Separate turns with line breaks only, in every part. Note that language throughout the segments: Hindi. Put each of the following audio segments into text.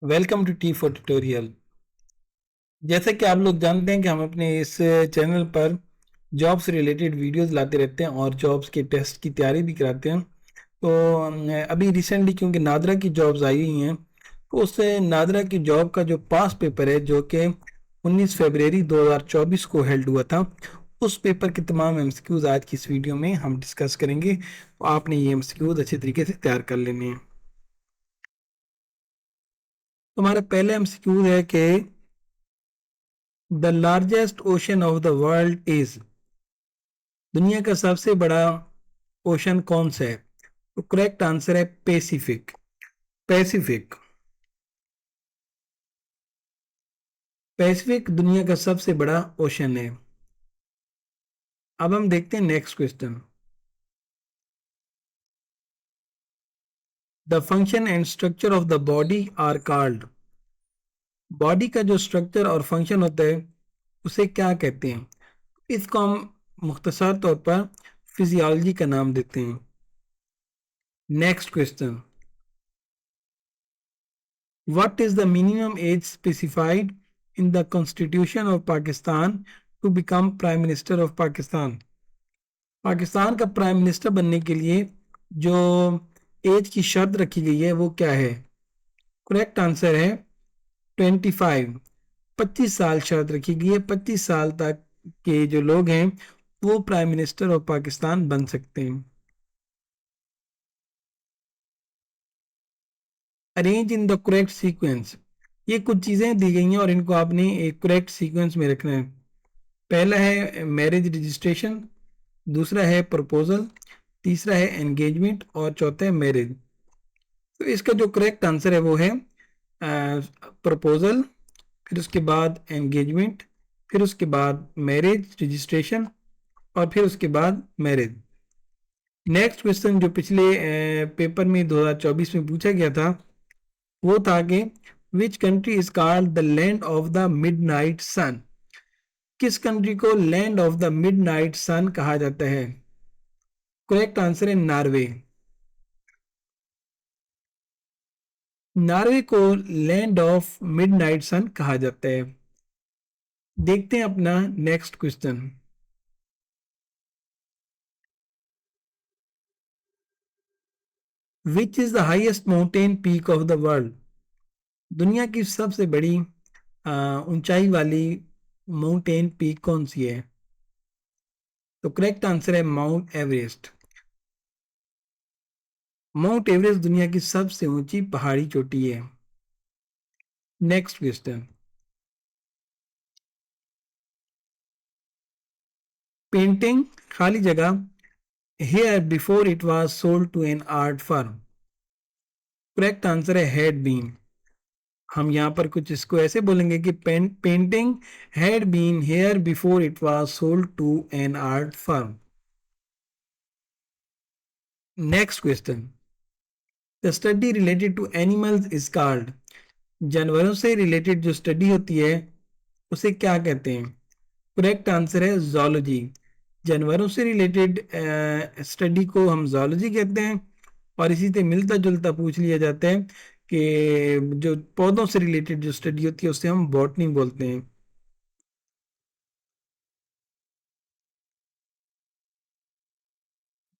Welcome to T for tutorial. जैसे कि आप लोग जानते हैं कि हम अपने इस चैनल पर जॉब से रिलेटेड वीडियोस लाते रहते हैं और जॉब्स के टेस्ट की तैयारी भी कराते हैं। तो अभी रिसेंटली क्योंकि नादरा की जॉब्स आई हुई हैं, तो उससे नादरा की जॉब का जो पास पेपर है जो कि 19 फरवरी 2024 को हेल्ड हुआ था, उस पेपर के तमाम एमसीक्यूज आज की इस वीडियो में हम डिस्कस करेंगे। तो आपने ये एमसीक्यूज अच्छे तरीके से तैयार कर लेने हैं। तो हमारा पहला एमसीक्यू है कि the largest ocean of the world is, दुनिया का सबसे बड़ा ओशन कौन सा है? तो करेक्ट आंसर है पैसिफिक। पैसिफिक। पैसिफिक दुनिया का सबसे बड़ा ओशन है। अब हम देखते हैं next question. The function and structure of the body are called, body का जो स्ट्रक्चर और फंक्शन होता है उसे क्या कहते हैं? इसको हम मुख्तसर तौर पर फिजियोलॉजी का नाम देते हैं। Next question. What is the minimum age specified in the Constitution of Pakistan to become Prime Minister of Pakistan? Pakistan का प्राइम मिनिस्टर बनने के लिए जो एज की शर्त रखी गई है वो क्या है? करेक्ट आंसर है 25। 25 साल शर्त रखी गई है। 25 साल तक के जो लोग हैं वो प्राइम मिनिस्टर ऑफ पाकिस्तान बन सकते हैं। Arrange in the correct sequence, ये कुछ चीजें दी गई हैं और इनको आपने एक करेक्ट सीक्वेंस में रखना है। पहला है मैरिज रजिस्ट्रेशन, दूसरा है प्रपोजल, तीसरा है एंगेजमेंट और चौथा है मैरिज। तो इसका जो करेक्ट आंसर है वो है प्रपोजल, फिर उसके बाद एंगेजमेंट, फिर उसके बाद मैरिज रजिस्ट्रेशन और फिर उसके बाद मैरिज। नेक्स्ट क्वेश्चन जो पिछले पेपर में 2024 में पूछा गया था वो था कि which country is called the land of the midnight sun? किस कंट्री को land of the midnight sun कहा जाता है? करेक्ट आंसर है नॉर्वे। नॉर्वे को लैंड ऑफ मिडनाइट सन कहा जाता है। देखते हैं अपना next question. Which is the highest mountain peak of the world? दुनिया की सबसे बड़ी ऊंचाई वाली माउंटेन पीक कौन सी है? तो करेक्ट आंसर है माउंट एवरेस्ट। माउंट एवरेस्ट दुनिया की सबसे ऊंची पहाड़ी चोटी है। Next question. पेंटिंग खाली जगह here before it was sold to an art firm. Correct answer है हैड बीन। हम यहाँ पर कुछ इसको ऐसे बोलेंगे कि painting had been here before it was sold to an art firm. Next question. The study related to animals is called, जानवरों से रिलेटेड जो स्टडी होती है उसे क्या कहते हैं? करेक्ट आंसर है जूलॉजी। जानवरों से रिलेटेड स्टडी को हम जूलॉजी कहते हैं। और इसी से मिलता जुलता पूछ लिया जाता है कि जो पौधों से रिलेटेड जो स्टडी होती है उसे हम बॉटनी बोलते हैं।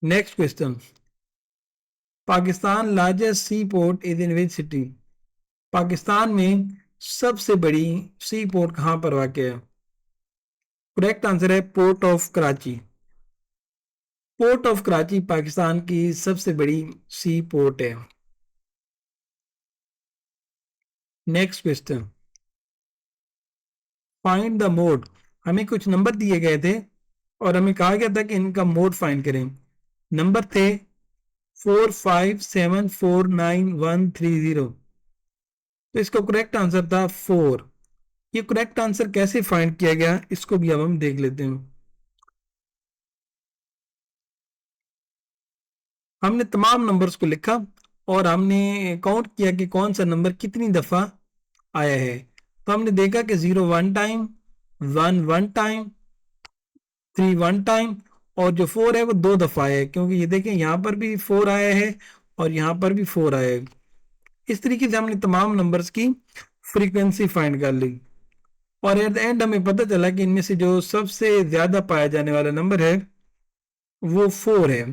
Next question. Pakistan largest C port is in which city? Pakistan में सबसे बड़ी सी पोर्ट कहाँ पर वाक़ है? करेक्ट आंसर है port of Karachi. Port of Karachi Pakistan की सबसे बड़ी सी पोर्ट है। Next question. Find the mode, हमें कुछ नंबर दिए गए थे और हमें कहा गया था कि इनका मोड फाइंड करें। नंबर थे 457491130। तो इसका करेक्ट आंसर था 4। ये करेक्ट आंसर कैसे फाइंड किया गया इसको भी अब हम देख लेते हैं। हमने तमाम नंबर्स को लिखा और हमने काउंट किया कि कौन सा नंबर कितनी दफा आया है। तो हमने देखा कि 0 1 टाइम, 1 1 टाइम, 3 1 टाइम और जो 4 है वो 2 दफा आया है। क्योंकि ये देखें यहाँ पर भी 4 आया है और यहाँ पर भी 4 आया है। इस तरीके से हमने तमाम नंबर्स की फ्रीक्वेंसी फाइंड कर ली और एट द एंड हमें पता चला कि इनमें से जो सबसे ज्यादा पाया जाने वाला नंबर है वो 4 है।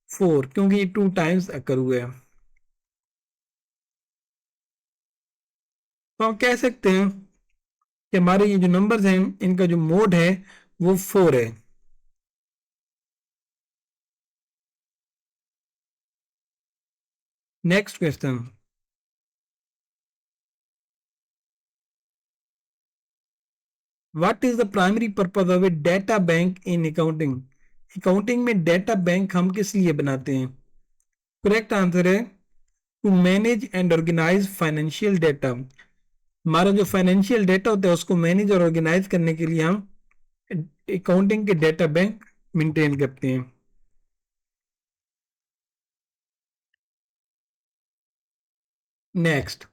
4 क्योंकि 2 टाइम्स अकर हुआ है। तो हम कह सकते हैं कि हमारे ये जो नंबर्स हैं इनका जो मोड है वो 4 है। Next question, what is the primary purpose of a data bank in accounting? Accounting में डेटा बैंक हम किस लिए बनाते हैं? करेक्ट आंसर है to manage and organise financial data. हमारा जो फाइनेंशियल डेटा होता है उसको मैनेज और ऑर्गेनाइज करने के लिए हम अकाउंटिंग के डेटा बैंक मेंटेन करते हैं। Next,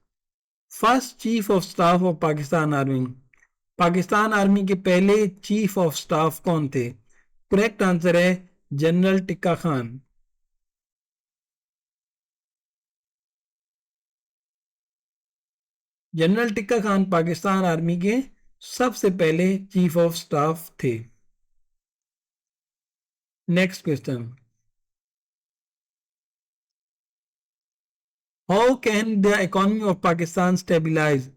first chief of staff of Pakistan army. Pakistan army के पहले चीफ ऑफ स्टाफ कौन थे? करेक्ट आंसर है general Tikka Khan. General Tikka Khan Pakistan army के सबसे पहले चीफ ऑफ स्टाफ थे। Next question, how can the economy of Pakistan stabilise?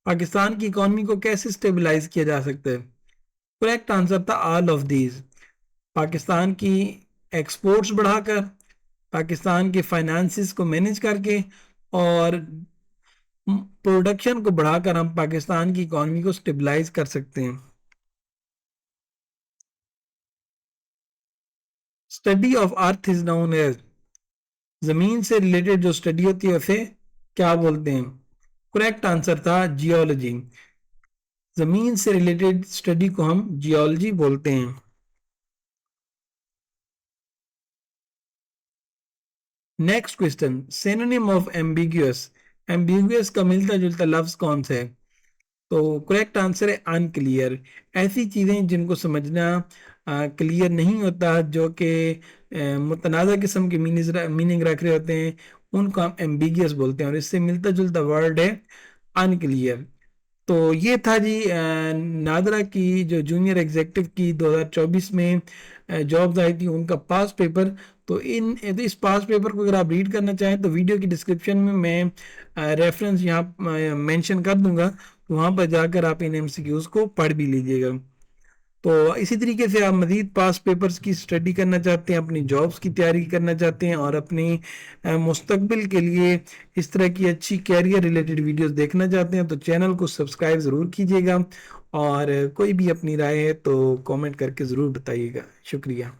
Pakistan की इकोनॉमी को कैसे स्टेबलाइज किया जा सकता है? करेक्ट आंसर था ऑल ऑफ दीज। पाकिस्तान की एक्सपोर्ट्स बढ़ाकर, पाकिस्तान के फाइनेंसिस को मैनेज करके और प्रोडक्शन को बढ़ाकर हम पाकिस्तान की इकोनॉमी को स्टेबलाइज कर सकते हैं। Study of earth is known as, जमीन से रिलेटेड जो स्टडी होती है उसे क्या बोलते हैं? करेक्ट आंसर था जियोलॉजी। जमीन से रिलेटेड स्टडी को हम जियोलॉजी बोलते हैं। Next question, synonym of ambiguous. Ambiguous का मिलता जुलता लफ्ज कौन सा है? तो करेक्ट आंसर है अनक्लियर। ऐसी चीजें जिनको समझना क्लियर नहीं होता, जो कि मुतनाज़ा किस्म के मीनिंग रख रहे होते हैं, उनको हम एम्बिगियस बोलते हैं और इससे मिलता जुलता वर्ड है अनक्लियर। तो ये था जी नादरा की जो जूनियर एग्जेक्टिव की 2024 में जॉब्स आई थी उनका पास पेपर। तो इस पास पेपर को अगर आप रीड करना चाहें तो वीडियो की डिस्क्रिप्शन में मैं रेफरेंस यहाँ मेंशन कर दूंगा, तो वहाँ पर जाकर आप इन एमसीक्यूज को पढ़ भी लीजिएगा। तो इसी तरीके से आप मजीद पास पेपर्स की स्टडी करना चाहते हैं, अपनी जॉब्स की तैयारी करना चाहते हैं और अपनी मुस्तकबिल के लिए इस तरह की अच्छी कैरियर रिलेटेड वीडियोस देखना चाहते हैं तो चैनल को सब्सक्राइब ज़रूर कीजिएगा और कोई भी अपनी राय है तो कमेंट करके ज़रूर बताइएगा। शुक्रिया।